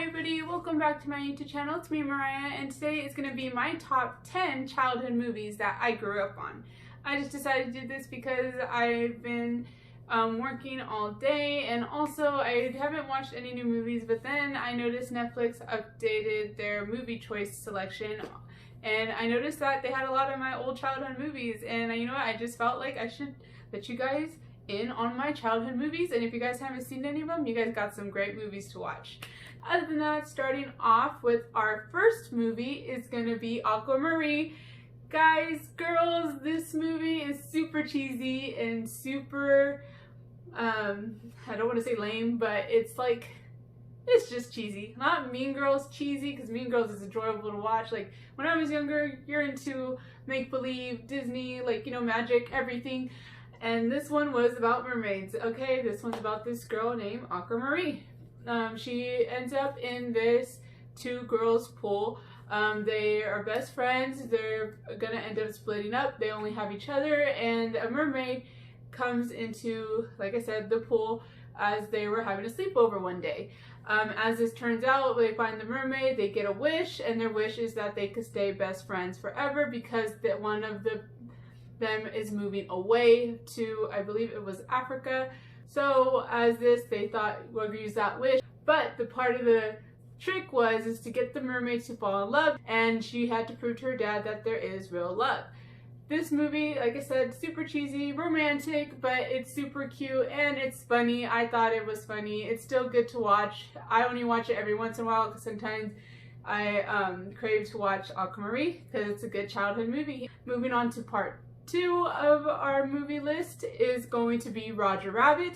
Hi everybody, welcome back to my YouTube channel. It's me, Mariah, and today is going to be my top 10 childhood movies that I grew up on. I just decided to do this because I've been working all day, and also I haven't watched any new movies, but then I noticed Netflix updated their movie choice selection, and I noticed that they had a lot of my old childhood movies, and you know what, I just felt like I should let you guys in on my childhood movies, and if you guys haven't seen any of them, you guys got some great movies to watch. Other than that, starting off with our first movie is gonna be Aquamarine. Guys, girls, this movie is super cheesy and super, I don't want to say lame, but it's like, it's just cheesy. Not Mean Girls cheesy, because Mean Girls is enjoyable to watch. Like, when I was younger, you're into make-believe, Disney, like, you know, magic, everything. And this one was about mermaids, okay? This one's about this girl named Aquamarine. She ends up in this two girls pool. They are best friends. They're gonna end up splitting up. They only have each other, and a mermaid comes into, like I said, the pool as they were having a sleepover one day. As this turns out, they find the mermaid, they get a wish, and their wish is that they could stay best friends forever because that one of them is moving away to, I believe it was Africa. So as this, they thought we'll use that wish, but the part of the trick is to get the mermaid to fall in love, and she had to prove to her dad that there is real love. This movie, like I said, super cheesy, romantic, but it's super cute and it's funny. I thought it was funny. It's still good to watch. I only watch it every once in a while because sometimes I crave to watch Aquamarine because it's a good childhood movie. Moving on to part 2 of our movie list is going to be Roger Rabbit.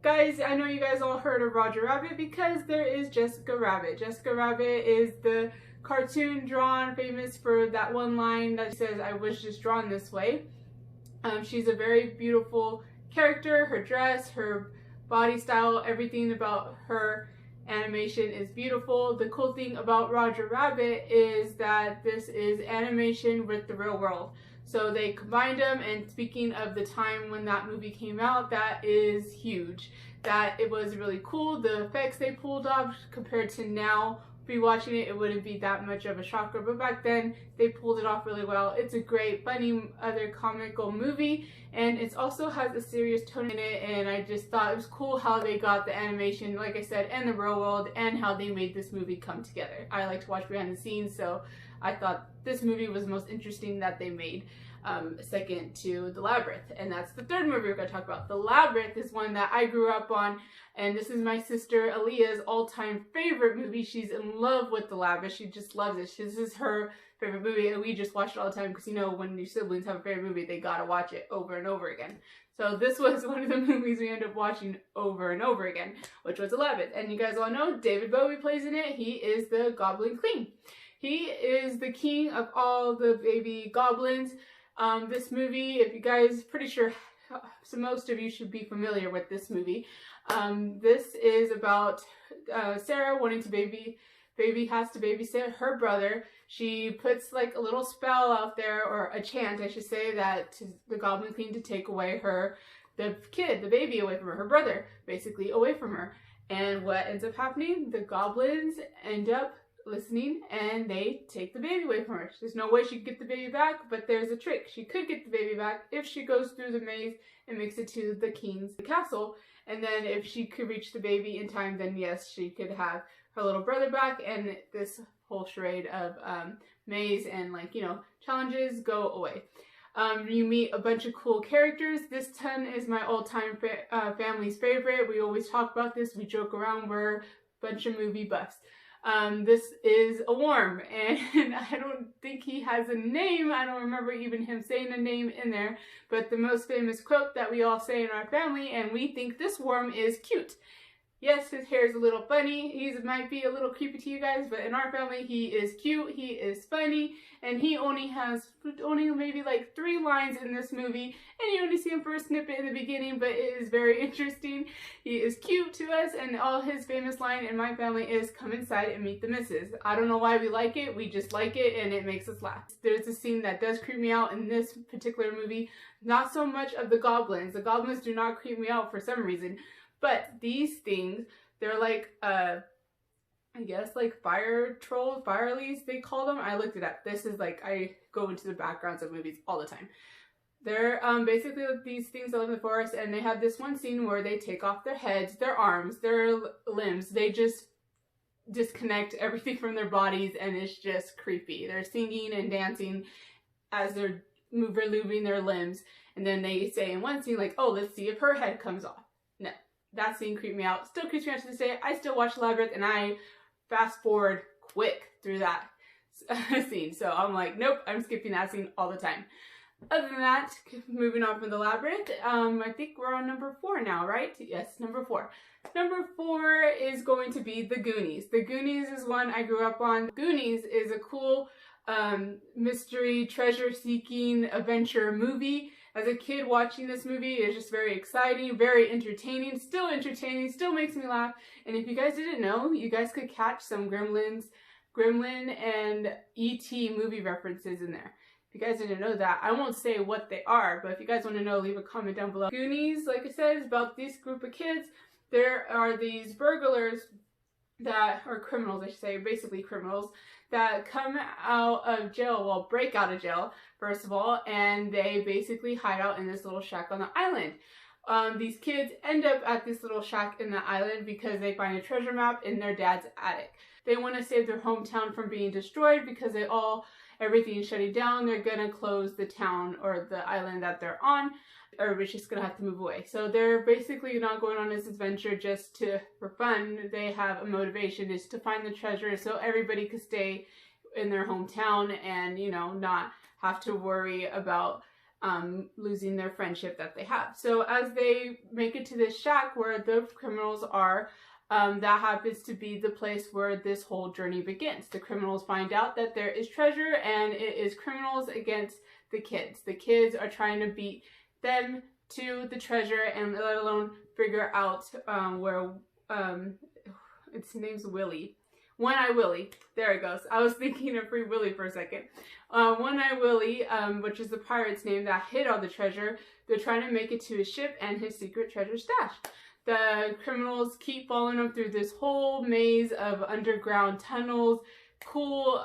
Guys, I know you guys all heard of Roger Rabbit because there is Jessica Rabbit. Jessica Rabbit is the cartoon drawn famous for that one line that says, "I was just drawn this way." She's a very beautiful character. Her dress, her body style, everything about her animation is beautiful. The cool thing about Roger Rabbit is that this is animation with the real world. So they combined them, and speaking of the time when that movie came out, that is huge. That it was really cool. The effects they pulled off compared to now, be watching it, it wouldn't be that much of a shocker, but back then they pulled it off really well. It's a great, funny, other comical movie, and it also has a serious tone in it, and I just thought it was cool how they got the animation, like I said, and the real world, and how they made this movie come together. I like to watch behind the scenes, so I thought this movie was the most interesting that they made. Second to The Labyrinth, and that's the third movie we're going to talk about. The Labyrinth is one that I grew up on, and this is my sister Aaliyah's all-time favorite movie. She's in love with The Labyrinth. She just loves it. This is her favorite movie, and we just watch it all the time because, you know, when your siblings have a favorite movie, they gotta watch it over and over again. So this was one of the movies we ended up watching over and over again, which was The Labyrinth. And you guys all know David Bowie plays in it. He is the Goblin King. He is the king of all the baby goblins. This movie, if you guys, pretty sure so most of you should be familiar with this movie. This is about Sarah wanting to has to babysit her brother. She puts like a little spell out there, or a chant I should say, that to the Goblin Queen to take away the baby away from her brother, basically away from her. And what ends up happening, the goblins end up listening, and they take the baby away from her. There's no way she could get the baby back, but there's a trick. She could get the baby back if she goes through the maze and makes it to the king's castle, and then if she could reach the baby in time, then yes, she could have her little brother back, and this whole charade of maze and, like, you know, challenges go away. You meet a bunch of cool characters. This 10 is my all-time family's favorite. We always talk about this. We joke around. We're a bunch of movie buffs. This is a worm, and I don't think he has a name. I don't remember even him saying a name in there, but the most famous quote that we all say in our family, and we think this worm is cute. Yes, his hair is a little funny. He might be a little creepy to you guys, but in our family, he is cute, he is funny, and he only has maybe like 3 lines in this movie, and you only see him for a snippet in the beginning, but it is very interesting. He is cute to us, and all his famous line in my family is, "Come inside and meet the missus." I don't know why we like it, we just like it, and it makes us laugh. There's a scene that does creep me out in this particular movie, not so much of the goblins. The goblins do not creep me out for some reason, but these things, they're like I guess like fire trolls, fire leaves they call them. I looked it up. This is like, I go into the backgrounds of movies all the time. They're basically these things that live in the forest, and they have this one scene where they take off their heads, their arms, their limbs. They just disconnect everything from their bodies, and it's just creepy. They're singing and dancing as they're moving their limbs, and then they say in one scene like, oh, let's see if her head comes off. No, that scene creeped me out. Still creeps me out to this day. I still watch Labyrinth, and I fast forward quick through that scene. So I'm like, nope, I'm skipping that scene all the time. Other than that, moving on from the Labyrinth, I think we're on number 4 now, right? Yes, number 4. Number 4 is going to be The Goonies. The Goonies is one I grew up on. Goonies is a cool mystery, treasure-seeking adventure movie. As a kid watching this movie, it's just very exciting, very entertaining, still makes me laugh. And if you guys didn't know, you guys could catch some Gremlin and E.T. movie references in there. If you guys didn't know that, I won't say what they are, but if you guys want to know, leave a comment down below. Goonies, like I said, is about this group of kids. There are these burglars that, or criminals I should say, basically criminals, that come out of jail, well, break out of jail, first of all, and they basically hide out in this little shack on the island. These kids end up at this little shack in the island because they find a treasure map in their dad's attic. They want to save their hometown from being destroyed because everything is shutting down. They're gonna close the town or the island that they're on. Everybody's just gonna have to move away. So they're basically not going on this adventure just for fun. They have a motivation is to find the treasure so everybody could stay in their hometown and, you know, not have to worry about losing their friendship that they have. So as they make it to this shack where the criminals are, that happens to be the place where this whole journey begins. The criminals find out that there is treasure, and it is criminals against the kids. The kids are trying to beat them to the treasure and let alone figure out where, its name's Willie. One-Eye Willie. There it goes. I was thinking of Free Willy for a second. One-Eye Willie, which is the pirate's name that hid all the treasure. They're trying to make it to his ship and his secret treasure stash. The criminals keep following them through this whole maze of underground tunnels, cool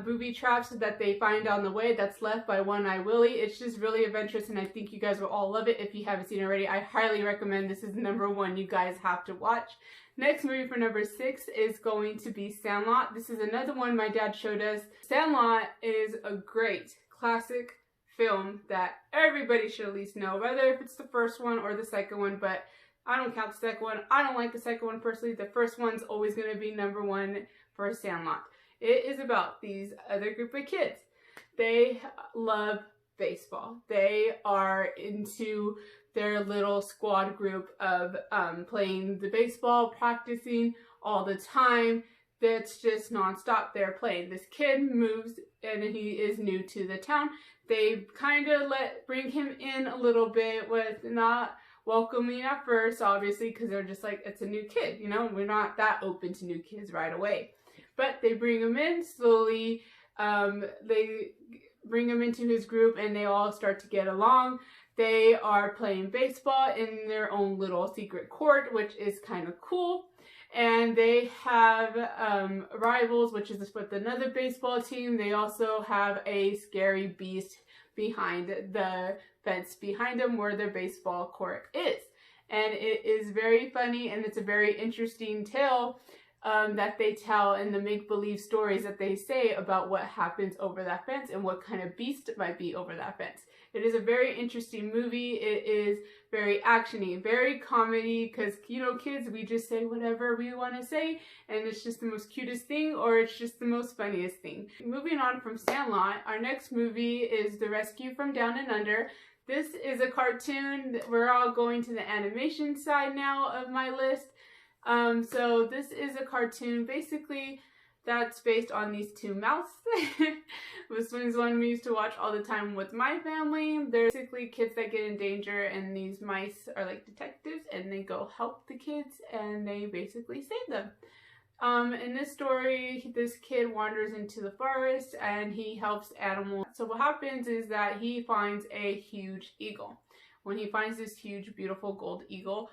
booby traps that they find on the way that's left by One-Eye Willie. It's just really adventurous, and I think you guys will all love it if you haven't seen it already. I highly recommend. This is number 1 you guys have to watch. Next movie for number 6 is going to be Sandlot. This is another one my dad showed us. Sandlot is a great classic film that everybody should at least know, whether if it's the first one or the second one, but I don't count the second one. I don't like the second one personally. The first one's always going to be number 1 for Sandlot. It is about these other group of kids. They love baseball. They are into their little squad group of playing the baseball, practicing all the time. That's just nonstop. They're playing. This kid moves and he is new to the town. They kind of bring him in a little bit with not welcoming at first, obviously, because they're just like, it's a new kid, you know, we're not that open to new kids right away. But they bring him in slowly. They bring him into his group and they all start to get along. They are playing baseball in their own little secret court, which is kind of cool. And they have rivals, which is with another baseball team. They also have a scary beast behind the fence behind them where their baseball court is. And it is very funny, and it's a very interesting tale that they tell in the make-believe stories that they say about what happens over that fence and what kind of beast it might be over that fence. It is a very interesting movie. It is very actiony, very comedy, because, you know, kids, we just say whatever we want to say, and it's just the most cutest thing, or it's just the most funniest thing. Moving on from Sandlot, our next movie is The Rescue from Down and Under. This is a cartoon. We're all going to the animation side now of my list. So this is a cartoon basically that's based on these two mouse. This one is one we used to watch all the time with my family. They're basically kids that get in danger, and these mice are like detectives, and they go help the kids and they basically save them. In this story, this kid wanders into the forest and he helps animals. So what happens is that he finds a huge eagle. When he finds this huge, beautiful gold eagle,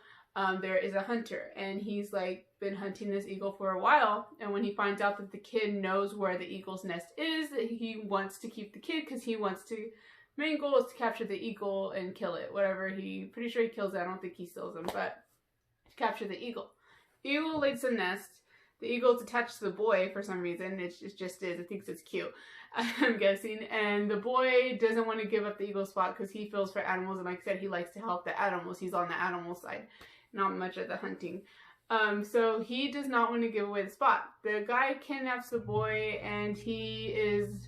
there is a hunter, and he's like been hunting this eagle for a while, and when he finds out that the kid knows where the eagle's nest is, he wants to keep the kid because he wants to, main goal is to capture the eagle and kill it, whatever. Pretty sure he kills it, I don't think he steals him, but to capture the eagle. The eagle lays a nest. The eagle's attached to the boy for some reason. It just is. It thinks it's cute, I'm guessing. And the boy doesn't want to give up the eagle spot because he feels for animals. And like I said, he likes to help the animals. He's on the animal side, not much of the hunting. So he does not want to give away the spot. The guy kidnaps the boy and he is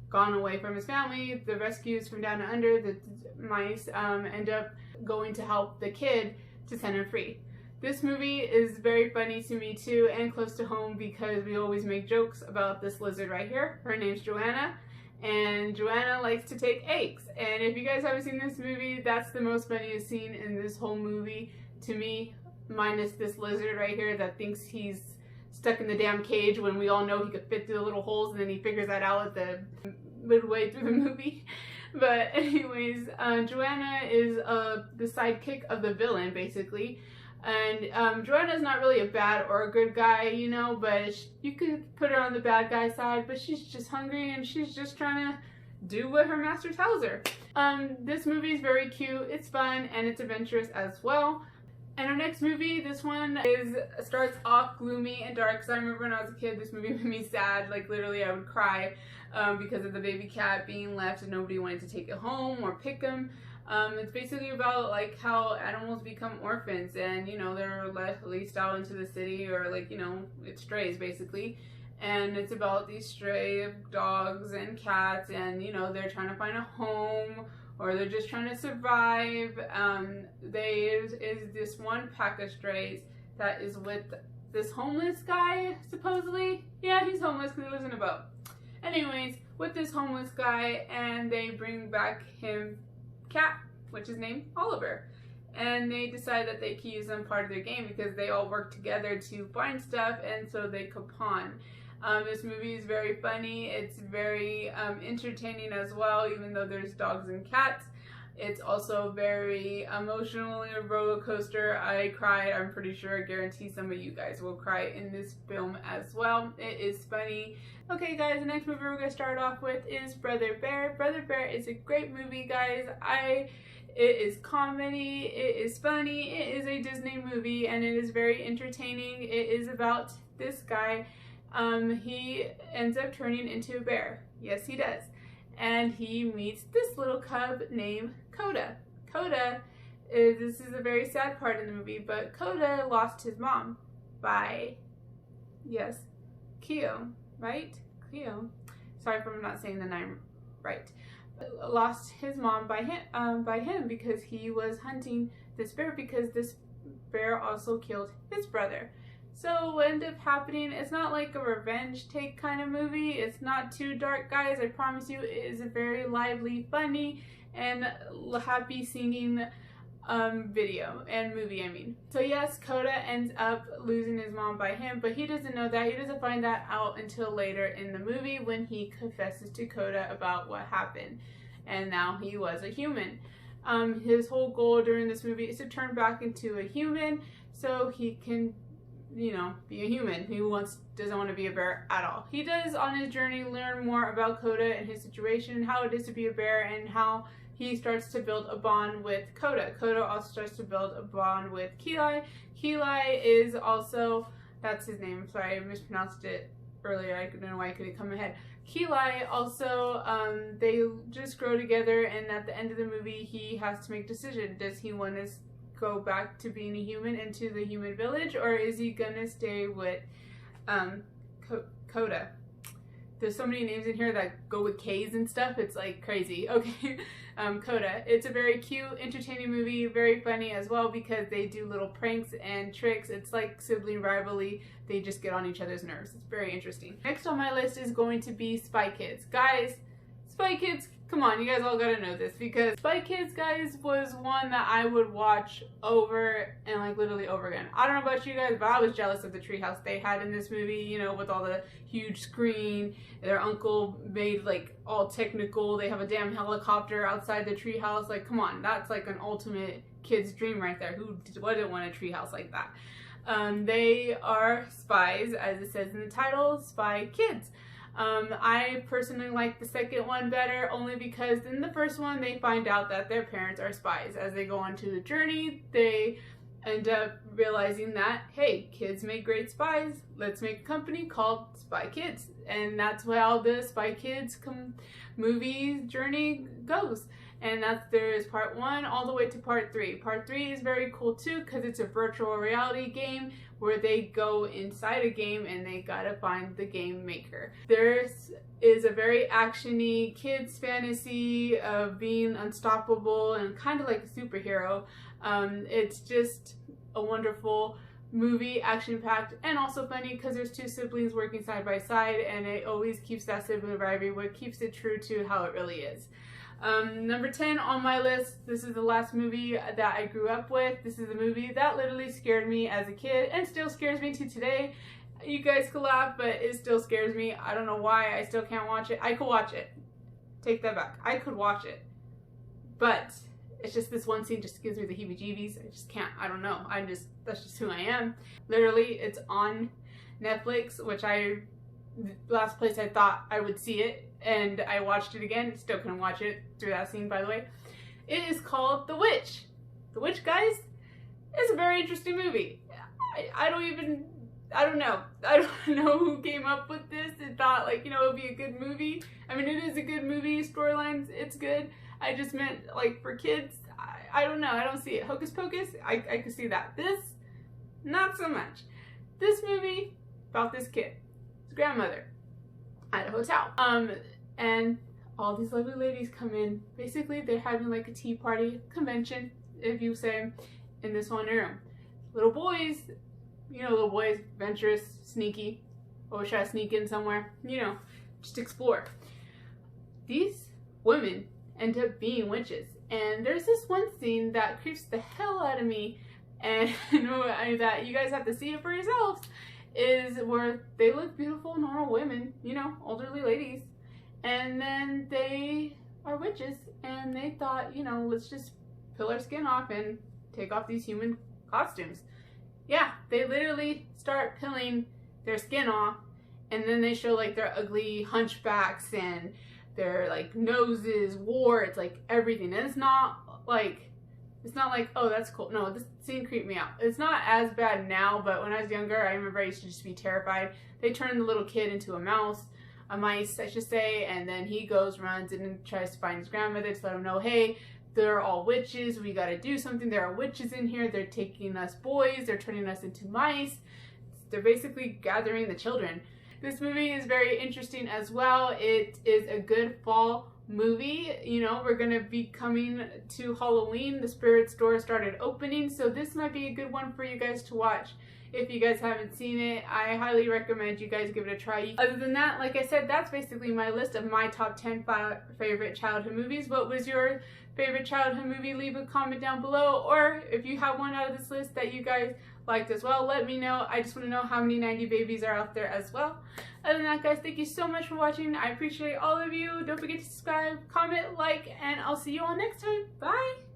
gone away from his family. The rescues from down under, the mice, end up going to help the kid to set him free. This movie is very funny to me too, and close to home, because we always make jokes about this lizard right here. Her name's Joanna, and Joanna likes to take eggs. And if you guys haven't seen this movie, that's the most funniest scene in this whole movie to me, minus this lizard right here that thinks he's stuck in the damn cage when we all know he could fit through the little holes, and then he figures that out at the midway through the movie. But anyways, Joanna is the sidekick of the villain, basically. And Joanna's not really a bad or a good guy, you know, but you could put her on the bad guy side, but she's just hungry and she's just trying to do what her master tells her. This movie is very cute, it's fun, and it's adventurous as well. And our next movie, this one starts off gloomy and dark, because I remember when I was a kid, this movie made me sad. Like literally I would cry because of the baby cat being left and nobody wanted to take it home or pick him. It's basically about like how animals become orphans, and you know, they're released out into the city, or like, you know, it's strays basically. And it's about these stray dogs and cats, and you know, they're trying to find a home, or they're just trying to survive. There is this one pack of strays that is with this homeless guy, supposedly. Yeah, he's homeless because he lives in a boat. Anyways, with this homeless guy, and they bring back him cat, which is named Oliver, and they decide that they can use them part of their game because they all work together to find stuff, and so they could pawn. This movie is very funny. It's very entertaining as well, even though there's dogs and cats. It's also very emotionally a roller coaster. I cried. I'm pretty sure, I guarantee some of you guys will cry in this film as well. It is funny. Okay guys, the next movie we're going to start off with is Brother Bear. Brother Bear is a great movie, guys. It is comedy, it is funny, it is a Disney movie, and it is very entertaining. It is about this guy. He ends up turning into a bear. Yes, he does. And he meets this little cub named Coda. Coda, this is a very sad part in the movie, but Coda lost his mom by, yes, Keo, right? Keo. Sorry for not saying the name right. Lost his mom by him because he was hunting this bear, because this bear also killed his brother. So what ended up happening, it's not like a revenge take kind of movie. It's not too dark, guys. I promise you, it is a very lively, funny, and happy singing video and movie, I mean. So yes, Coda ends up losing his mom by him, but he doesn't know that. He doesn't find that out until later in the movie when he confesses to Coda about what happened. And now he was a human. His whole goal during this movie is to turn back into a human so he can, you know, be a human. He doesn't want to be a bear at all. He does on his journey learn more about Coda and his situation, how it is to be a bear, and how he starts to build a bond with Coda. Coda also starts to build a bond with Keli. Keli is also, that's his name, sorry, I mispronounced it earlier, I don't know why I couldn't come ahead. Keli also, they just grow together, and at the end of the movie he has to make a decision. Does he want to go back to being a human into the human village, or is he gonna stay with Coda? There's so many names in here that go with K's and stuff, it's like crazy. Okay, Coda. It's a very cute, entertaining movie, very funny as well because they do little pranks and tricks. It's like sibling rivalry. They just get on each other's nerves. It's very interesting. Next on my list is going to be Spy Kids. Guys, Spy Kids, come on, you guys all gotta know this, because Spy Kids, guys, was one that I would watch over and like literally over again. I don't know about you guys, but I was jealous of the treehouse they had in this movie, you know, with all the huge screen. Their uncle made like all technical. They have a damn helicopter outside the treehouse. Like, come on, that's like an ultimate kid's dream right there. Who wouldn't want a treehouse like that? They are spies, as it says in the title, spy kids. I personally like the second one better, only because in the first one they find out that their parents are spies. As they go on to the journey, they end up realizing that, hey, kids make great spies, let's make a company called Spy Kids. And that's how the Spy Kids movie journey goes. And there's part 1 all the way to part 3. Part 3 is very cool too, because it's a virtual reality game where they go inside a game and they gotta find the game maker. There is a very actiony kids fantasy of being unstoppable and kind of like a superhero. It's just a wonderful movie, action-packed, and also funny because there's 2 siblings working side by side, and it always keeps that sibling rivalry, what keeps it true to how it really is. Number 10 on my list, this is the last movie that I grew up with. This is a movie that literally scared me as a kid and still scares me to today. You guys could laugh, but it still scares me. I don't know why I still can't watch it. I could watch it. Take that back. I could watch it. But it's just this one scene just gives me the heebie-jeebies. I just can't. I don't know. That's just who I am. Literally, it's on Netflix, which last place I thought I would see it. And I watched it again, still couldn't watch it through that scene, by the way. It is called The Witch. The Witch, guys, is a very interesting movie. I don't know. I don't know who came up with this and thought, like, you know, it would be a good movie. I mean, it is a good movie, storylines, it's good. I just meant, like, for kids, I don't know, I don't see it. Hocus Pocus, I could see that. This, not so much. This movie, about this kid, his grandmother, at a hotel. And all these lovely ladies come in. Basically, they're having like a tea party convention, if you say, in this one room. Little boys, you know, little boys, adventurous, sneaky. Oh, should I sneak in somewhere? You know, just explore. These women end up being witches. And there's this one scene that creeps the hell out of me, and that you guys have to see it for yourselves, is where they look beautiful, normal women, you know, elderly ladies, and then they are witches, and they thought, you know, let's just peel our skin off and take off these human costumes. Yeah, they literally start peeling their skin off, and then they show like their ugly hunchbacks and their like noses, warts, like everything. And it's not like, oh, that's cool. No, this scene creeped me out. It's not as bad now, but when I was younger, I remember I used to just be terrified. They turned the little kid into a mice, I should say, and then he runs and tries to find his grandmother to let him know, hey, they're all witches, we gotta do something, there are witches in here, they're taking us boys, they're turning us into mice. They're basically gathering the children. This movie is very interesting as well. It is a good fall movie. You know, we're gonna be coming to Halloween. The Spirit Store started opening, so this might be a good one for you guys to watch. If you guys haven't seen it, I highly recommend you guys give it a try. Other than that, like I said, that's basically my list of my top 10 favorite childhood movies. What was your favorite childhood movie? Leave a comment down below, or if you have one out of this list that you guys liked as well, let me know. I just want to know how many 90 babies are out there as well. Other than that, guys, thank you so much for watching. I appreciate all of you. Don't forget to subscribe, comment, like, and I'll see you all next time. Bye!